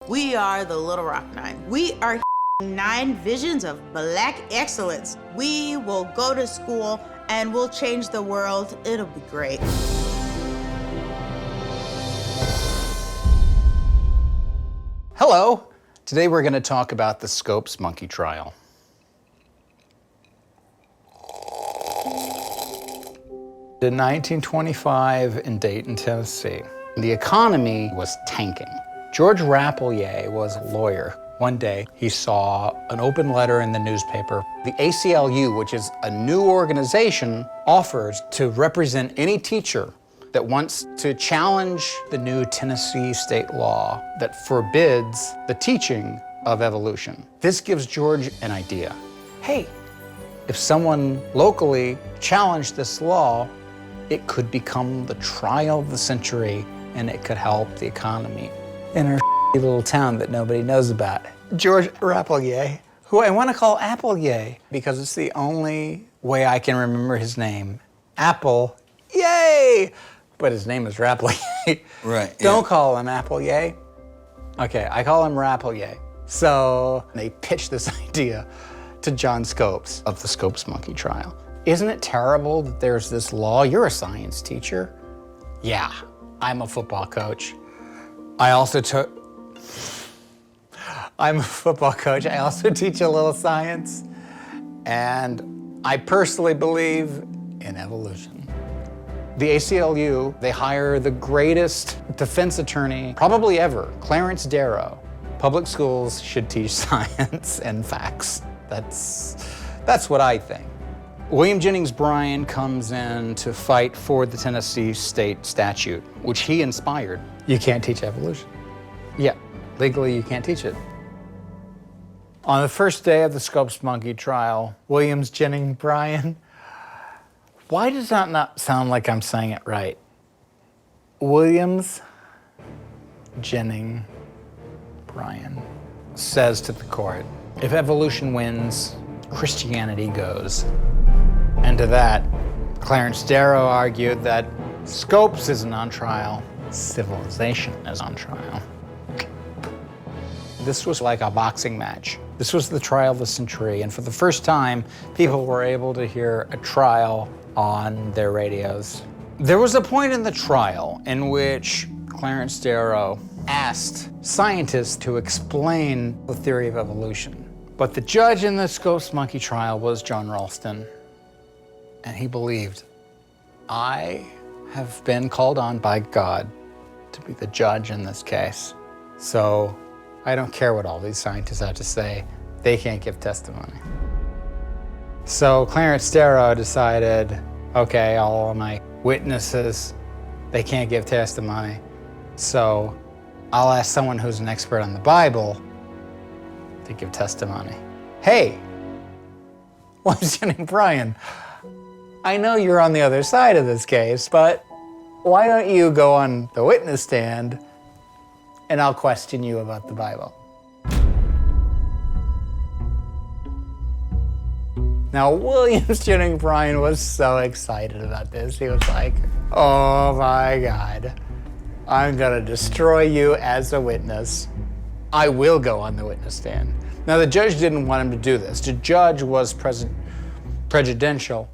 We are the Little Rock Nine. We are 9 visions of Black excellence. We will go to school and we'll change the world. It'll be great. Hello. Today we're going to talk about the Scopes monkey trial. In 1925 in Dayton, Tennessee, the economy was tanking. George Rapelier was a lawyer. One day, he saw an open letter in the newspaper. The ACLU, which is a new organization, offers to represent any teacher that wants to challenge the new Tennessee state law that forbids the teaching of evolution. This gives George an idea. Hey, if someone locally challenged this law, it could become the trial of the century and it could help the economy in our little town that nobody knows about. George Rapelier, who I want to call Appleyay because it's the only way I can remember his name. Apple, yay! But his name is Rapelier. Right. Don't call him Appleyay. Okay, I call him Rapelier. So they pitched this idea to John Scopes of the Scopes monkey trial. Isn't it terrible that there's this law? You're a science teacher. Yeah, I'm a football coach. I'm a football coach. I also teach a little science. And I personally believe in evolution. The ACLU, they hire the greatest defense attorney probably ever, Clarence Darrow. Public schools should teach science and facts. That's what I think. William Jennings Bryan comes in to fight for the Tennessee state statute, which he inspired. You can't teach evolution. Yeah, legally you can't teach it. On the first day of the Scopes monkey trial, William Jennings Bryan, why does that not sound like I'm saying it right? Williams Jennings Bryan says to the court, if evolution wins, Christianity goes. And to that, Clarence Darrow argued that Scopes isn't on trial, civilization is on trial. This was like a boxing match. This was the trial of the century, and for the first time, people were able to hear a trial on their radios. There was a point in the trial in which Clarence Darrow asked scientists to explain the theory of evolution. But the judge in the Scopes monkey trial was John Ralston, and he believed, I have been called on by God to be the judge in this case. So I don't care what all these scientists have to say. They can't give testimony. So Clarence Darrow decided, okay, all of my witnesses, they can't give testimony. So I'll ask someone who's an expert on the Bible to give testimony. Hey, William Jennings Bryan, I know you're on the other side of this case, but why don't you go on the witness stand and I'll question you about the Bible. Now, William Jennings Bryan was so excited about this. He was like, oh my God, I'm gonna destroy you as a witness. I will go on the witness stand. Now, the judge didn't want him to do this. The judge was prejudicial.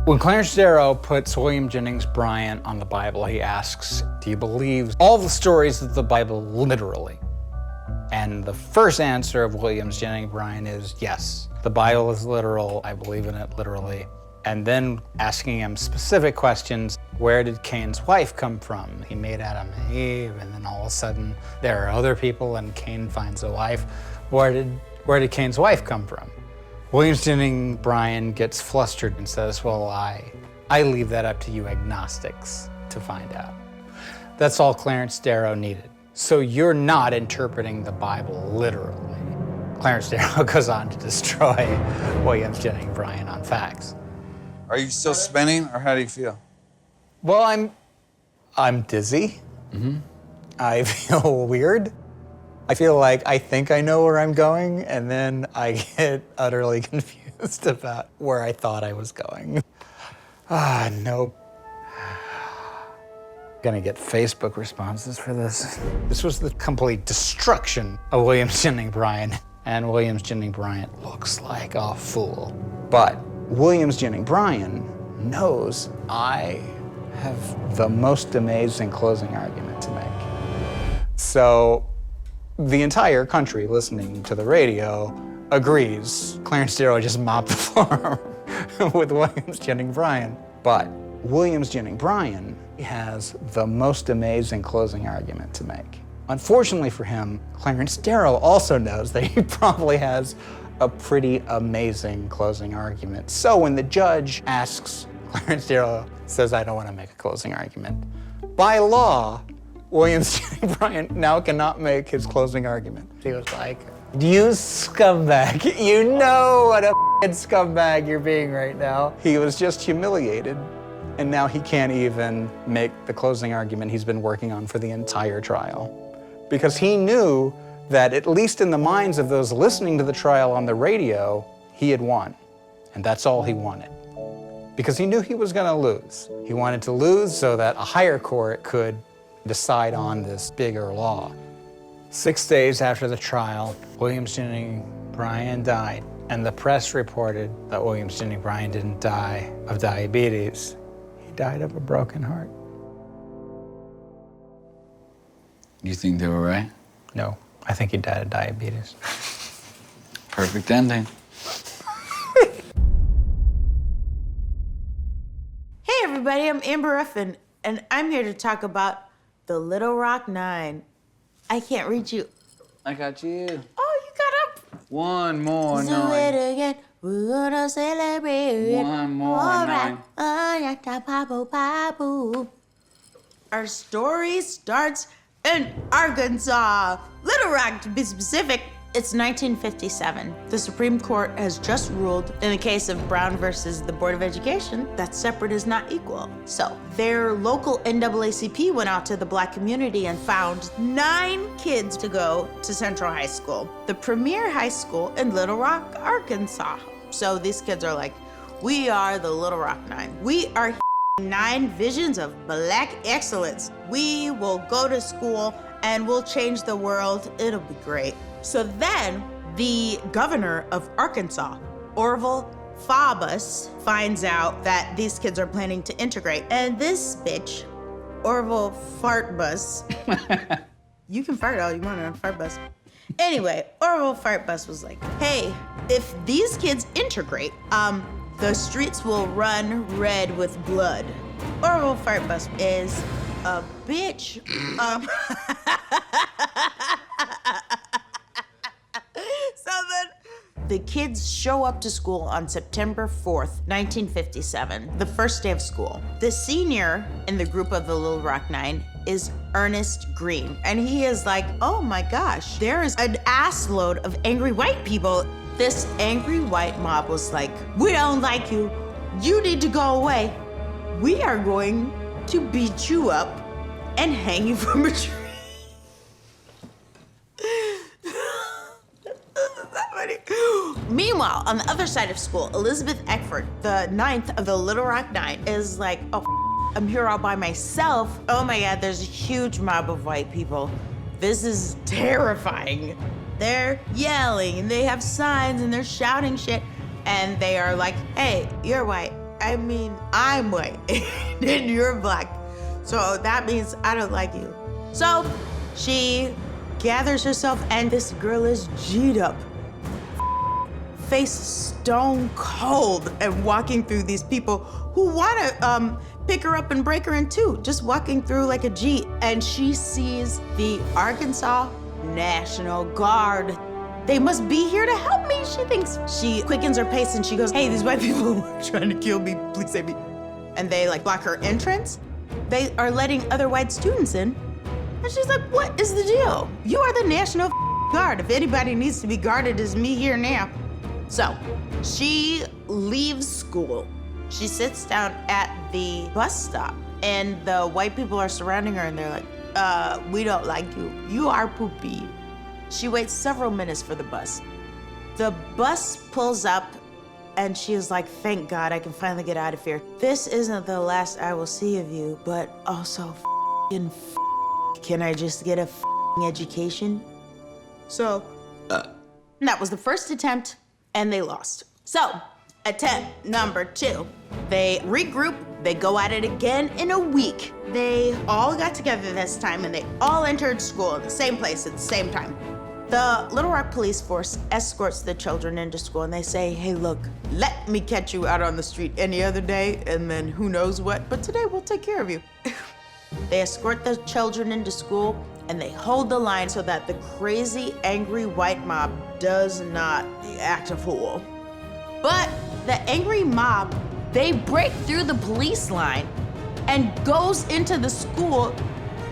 When Clarence Darrow puts William Jennings Bryan on the Bible, he asks, do you believe all the stories of the Bible literally? And the first answer of William Jennings Bryan is yes. The Bible is literal. I believe in it literally. And then asking him specific questions. Where did Cain's wife come from? He made Adam and Eve, and then all of a sudden there are other people and Cain finds a wife. Where did Cain's wife come from? William Jennings Bryan gets flustered and says, well, I leave that up to you agnostics to find out. That's all Clarence Darrow needed. So you're not interpreting the Bible literally. Clarence Darrow goes on to destroy William Jennings Bryan on facts. Are you still spinning, or how do you feel? Well, I'm dizzy. Mm-hmm. I feel weird. I feel like I think I know where I'm going, and then I get utterly confused about where I thought I was going. Nope. gonna get Facebook responses for this. This was the complete destruction of Williams Jennings Bryan. And Williams Jennings Bryan looks like a fool. But Williams Jennings Bryan knows I have the most amazing closing argument to make. So the entire country listening to the radio agrees Clarence Darrow just mopped the floor with Williams Jennings Bryan. But Williams Jennings Bryan has the most amazing closing argument to make. Unfortunately for him, Clarence Darrow also knows that he probably has a pretty amazing closing argument. So when the judge asks, Clarence Darrow says, I don't want to make a closing argument. By law, Williams Jennings Bryan now cannot make his closing argument. He was like, you scumbag. You know what a f***ing scumbag you're being right now. He was just humiliated, and now he can't even make the closing argument he's been working on for the entire trial. Because he knew that, at least in the minds of those listening to the trial on the radio, he had won. And that's all he wanted. Because he knew he was going to lose. He wanted to lose so that a higher court could decide on this bigger law. 6 days after the trial, Williams Jennings Bryan died. And the press reported that Williams Jennings Bryan didn't die of diabetes. He died of a broken heart. You think they were right? No, I think he died of diabetes. Perfect ending. Hey everybody, I'm Amber Ruffin, and I'm here to talk about the Little Rock Nine. I can't reach you. I got you. Oh, you got up. One more Do nine. it again. We're gonna celebrate. One more All nine. right. Papu. Our story starts in Arkansas. Little Rock, to be specific. It's 1957. The Supreme Court has just ruled in the case of Brown versus the Board of Education that separate is not equal. So their local NAACP went out to the black community and found 9 kids to go to Central High School, the premier high school in Little Rock, Arkansas. So these kids are like, we are the Little Rock Nine. We are 9 visions of black excellence. We will go to school and we'll change the world. It'll be great. So then the governor of Arkansas, Orval Faubus, finds out that these kids are planning to integrate. And this bitch, Orval Faubus, you can fart all you want on Fartbus. Anyway, Orval Faubus was like, hey, if these kids integrate, the streets will run red with blood. Orval Faubus is a bitch. So then the kids show up to school on September 4th, 1957, the first day of school. The senior in the group of the Little Rock Nine is Ernest Green. And he is like, oh my gosh, there is an ass load of angry white people. This angry white mob was like, we don't like you. You need to go away. We are going to beat you up and hang you from a tree. Meanwhile, on the other side of school, Elizabeth Eckford, the 9th of the Little Rock Nine, is like, oh, I'm here all by myself. Oh my God, there's a huge mob of white people. This is terrifying. They're yelling and they have signs and they're shouting shit. And they are like, hey, you're white. I mean, I'm white and you're black. So that means I don't like you. So she gathers herself and this girl is G'd up, face stone cold, and walking through these people who wanna pick her up and break her in two, just walking through like a G. And she sees the Arkansas National Guard. They must be here to help me, she thinks. She quickens her pace and she goes, hey, these white people are trying to kill me, please save me. And they like block her entrance. They are letting other white students in. And she's like, what is the deal? You are the National Guard. If anybody needs to be guarded, it's me here now. So she leaves school. She sits down at the bus stop and the white people are surrounding her and they're like, we don't like you. You are poopy. She waits several minutes for the bus. The bus pulls up and she is like, thank God I can finally get out of here. This isn't the last I will see of you, but also can I just get a education? So, that was the first attempt, and they lost. So, attempt number 2. They regroup, they go at it again in a week. They all got together this time, and they all entered school at the same place at the same time. The Little Rock police force escorts the children into school, and they say, hey, look, let me catch you out on the street any other day, and then who knows what, but today we'll take care of you. They escort the children into school, and they hold the line so that the crazy, angry white mob does not act a fool. But the angry mob, they break through the police line and goes into the school,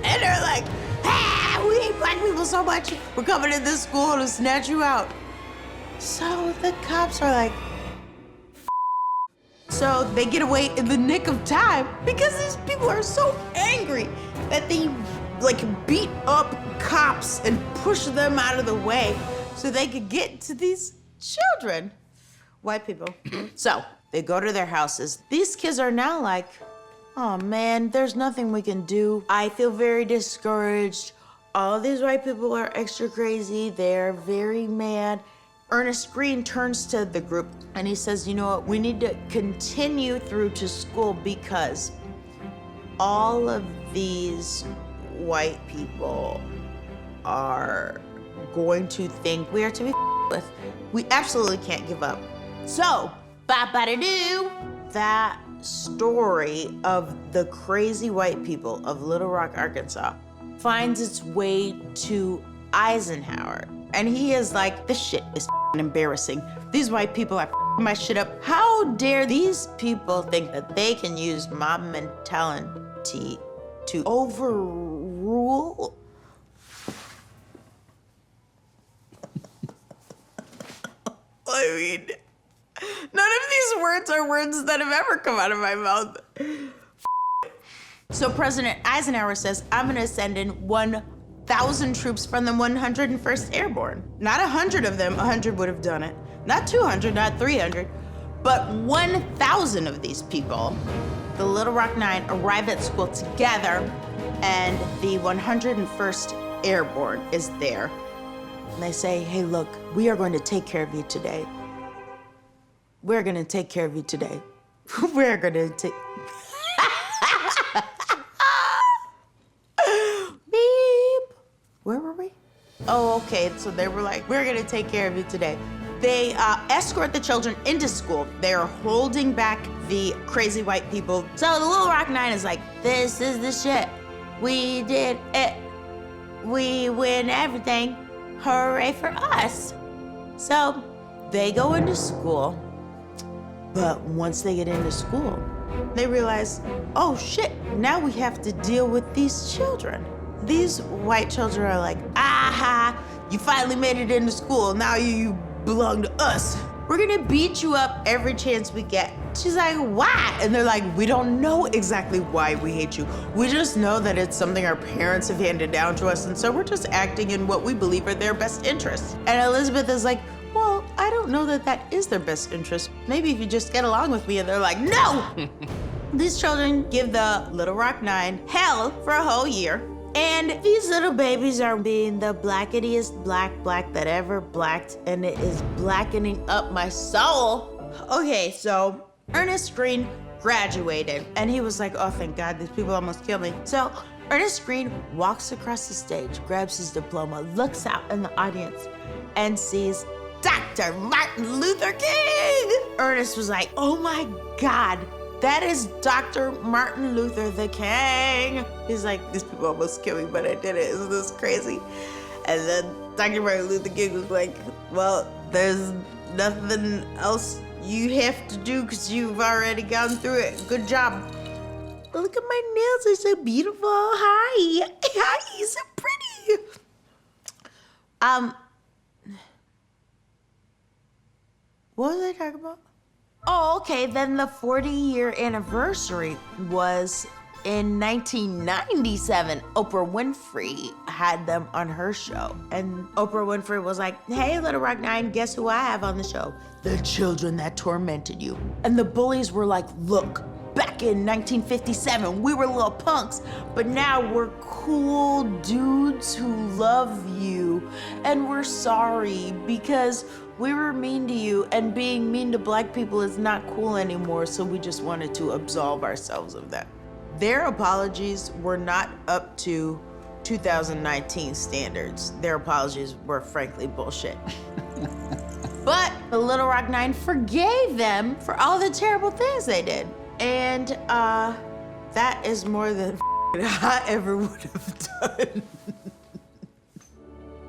and they're like, we hate black people so much, we're coming in this school to snatch you out. So the cops are like, so they get away in the nick of time because these people are so angry that they beat up cops and push them out of the way so they could get to these children, white people. So they go to their houses. These kids are now like, oh man, there's nothing we can do. I feel very discouraged. All these white people are extra crazy. They're very mad. Ernest Green turns to the group and he says, you know what, we need to continue through to school because all of these white people are going to think we are to be with. We absolutely can't give up. So, ba-ba-da-doo, that story of the crazy white people of Little Rock, Arkansas finds its way to Eisenhower. And he is like, this shit is embarrassing. These white people are my shit up. How dare these people think that they can use mob mentality to overrule? I mean, none of these words are words that have ever come out of my mouth. So President Eisenhower says, I'm gonna send in 1,000 troops from the 101st Airborne. Not 100 of them, 100 would have done it. Not 200, not 300, but 1,000 of these people. The Little Rock Nine arrive at school together, and the 101st Airborne is there. And they say, hey, look, we are going to take care of you today. We're gonna take care of you today. We're gonna take... Beep. Where were we? Oh, okay, so they were like, we're gonna take care of you today. They escort the children into school. They are holding back the crazy white people. So the Little Rock Nine is like, this is the shit. We did it. We win everything. Hooray for us. So they go into school, but once they get into school, they realize, oh shit, now we have to deal with these children. These white children are like, aha, you finally made it into school. Now you belong to us. We're gonna beat you up every chance we get. She's like, why? And they're like, we don't know exactly why we hate you. We just know that it's something our parents have handed down to us, and so we're just acting in what we believe are their best interests. And Elizabeth is like, well, I don't know that that is their best interest. Maybe if you just get along with me. And they're like, no! These children give the Little Rock Nine hell for a whole year. And these little babies are being the blacketiest black that ever blacked, and it is blackening up my soul. Okay, so Ernest Green graduated, and he was like, oh, thank God, these people almost killed me. So Ernest Green walks across the stage, grabs his diploma, looks out in the audience, and sees Dr. Martin Luther King. Ernest was like, oh my God, that is Dr. Martin Luther the King. He's like, these people almost killed me, but I did it. Isn't this crazy? And then Dr. Martin Luther King was like, well, there's nothing else you have to do because you've already gone through it. Good job. Look at my nails, they're so beautiful. Hi, hi, so pretty. What was I talking about? Oh, okay, then the 40-year anniversary was in 1997. Oprah Winfrey had them on her show. And Oprah Winfrey was like, hey, Little Rock Nine, guess who I have on the show? The children that tormented you. And the bullies were like, look, back in 1957. We were little punks, but now we're cool dudes who love you, and we're sorry because we were mean to you, and being mean to black people is not cool anymore, so we just wanted to absolve ourselves of that. Their apologies were not up to 2019 standards. Their apologies were frankly bullshit. But the Little Rock Nine forgave them for all the terrible things they did. And that is more than I ever would have done.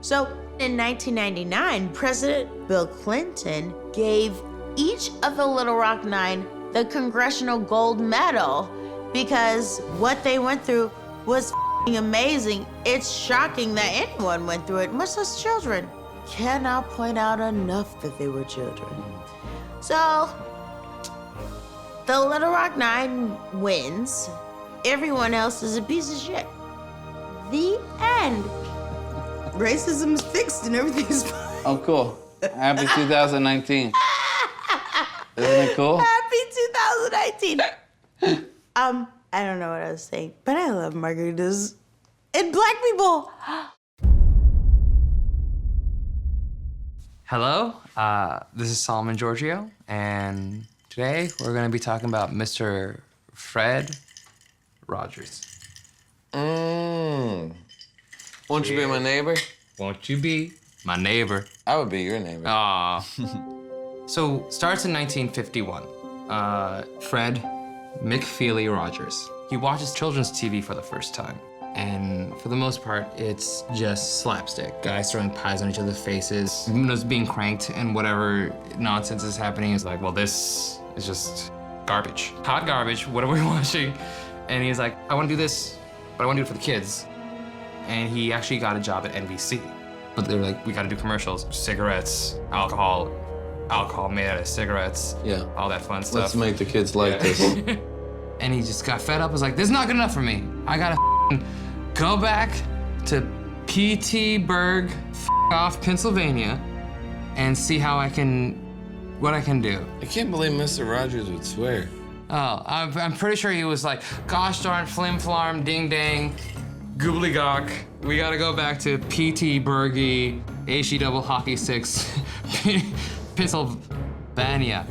So in 1999, President Bill Clinton gave each of the Little Rock Nine the Congressional Gold Medal because what they went through was amazing. It's shocking that anyone went through it, much less children. Cannot point out enough that they were children. So, the Little Rock Nine wins. Everyone else is a piece of shit. The end. Racism's fixed and everything's fine. Oh, cool. Happy 2019. Isn't it cool? Happy 2019. I don't know what I was saying, but I love margaritas and black people. Hello, this is Solomon Giorgio, and today we're going to be talking about Mr. Fred Rogers. Won't you be my neighbor? Won't you be my neighbor? I would be your neighbor. Aw. So, starts in 1951. Fred McFeely Rogers. He watches children's TV for the first time. And for the most part, it's just slapstick. Guys throwing pies on each other's faces, windows being cranked, and whatever nonsense is happening is like, well, this is just garbage. Hot garbage, what are we watching? And he's like, I want to do this, but I want to do it for the kids. And he actually got a job at NBC. But they were like, we got to do commercials, cigarettes, alcohol made out of cigarettes, Yeah. all that fun stuff. Let's make the kids like this. And he just got fed up, was like, this is not good enough for me. I gotta go back to Pittsburgh, off Pennsylvania, and see what I can do. I can't believe Mr. Rogers would swear. Oh, I'm pretty sure he was like, gosh darn, flim flam, ding dang, gobbledygook. We gotta go back to Pittsburgh, HE double hockey sticks, Pennsylvania.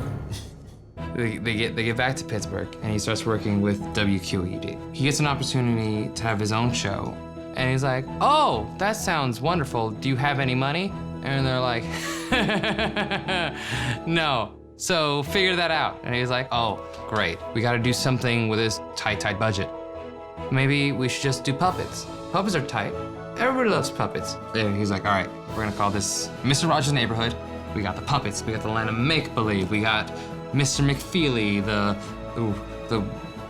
They get back to Pittsburgh, and he starts working with WQED. He gets an opportunity to have his own show, and he's like, oh, that sounds wonderful. Do you have any money? And they're like, no. So figure that out. And he's like, oh, great. We gotta do something with this tight budget. Maybe we should just do puppets. Puppets are tight. Everybody loves puppets. And he's like, all right, we're gonna call this Mr. Rogers' Neighborhood. We got the puppets, we got the land of make-believe, we got Mr. McFeely,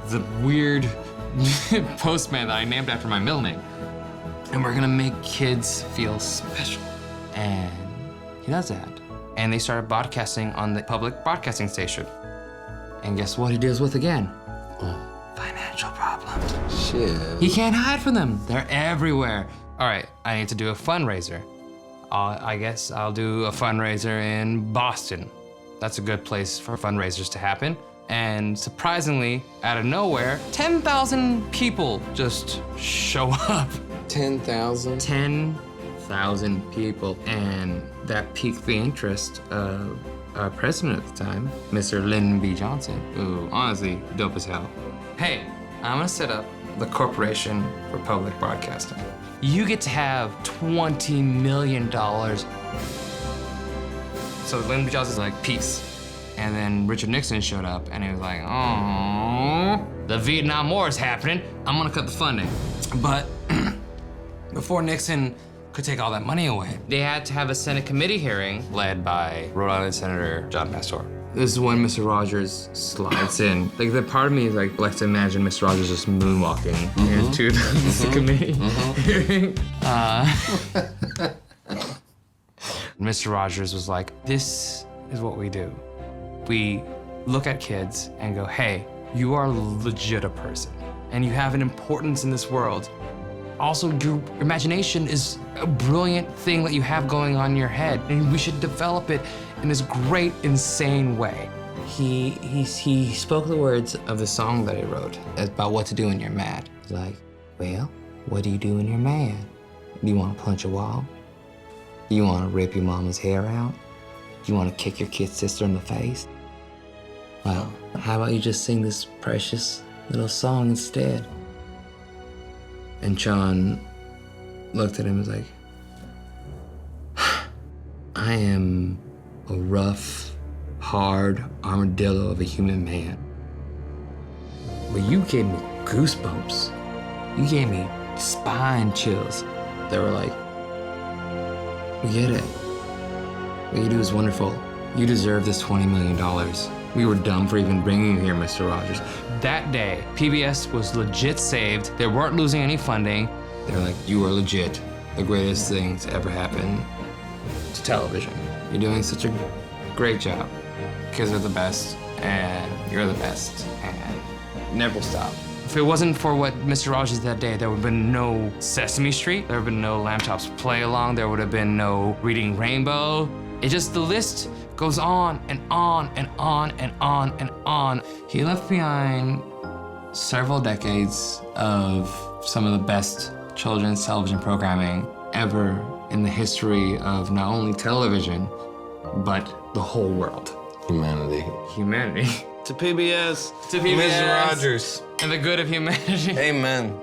the weird postman that I named after my middle name. And we're gonna make kids feel special. And he does that. And they started broadcasting on the public broadcasting station. And guess what he deals with again? Financial problems. Shit. He can't hide from them. They're everywhere. All right, I need to do a fundraiser. I guess I'll do a fundraiser in Boston. That's a good place for fundraisers to happen. And surprisingly, out of nowhere, 10,000 people just show up. 10,000? 10,000 people. And that piqued the interest of our president at the time, Mr. Lyndon B. Johnson, who honestly, dope as hell. Hey, I'm gonna set up the Corporation for Public Broadcasting. You get to have $20 million. So Lyndon B. Johnson's like, peace. And then Richard Nixon showed up and he was like, oh, the Vietnam War is happening. I'm gonna cut the funding. But before Nixon could take all that money away, they had to have a Senate committee hearing led by Rhode Island Senator John Pastore. This is when Mr. Rogers slides in. Like, the part of me is like likes to imagine Mr. Rogers just moonwalking into the committee hearing. Mr. Rogers was like, this is what we do. We look at kids and go, hey, you are legit a person, and you have an importance in this world. Also, your imagination is a brilliant thing that you have going on in your head, and we should develop it in this great, insane way. He spoke the words of the song that he wrote about what to do when you're mad. He's like, well, what do you do when you're mad? Do you want to punch a wall? Do you want to rip your mama's hair out? Do you want to kick your kid sister in the face? Well, how about you just sing this precious little song instead? And John looked at him and was like, I am a rough, hard armadillo of a human man. But you gave me goosebumps. You gave me spine chills. They were like, we get it. What you do is wonderful. You deserve this $20 million. We were dumb for even bringing you here, Mr. Rogers. That day, PBS was legit saved. They weren't losing any funding. They were like, you are legit. The greatest thing to ever happen to television. You're doing such a great job. Kids are the best, and you're the best, and never stop. If it wasn't for what Mr. Rogers did that day, there would have been no Sesame Street, there would have been no Lamb Chops Play Along, there would have been no Reading Rainbow. It just, the list goes on and on and on and on and on. He left behind several decades of some of the best children's television programming ever in the history of not only television, but the whole world. Humanity. Humanity. To PBS. To PBS. Mr. Rogers. And the good of humanity. Amen.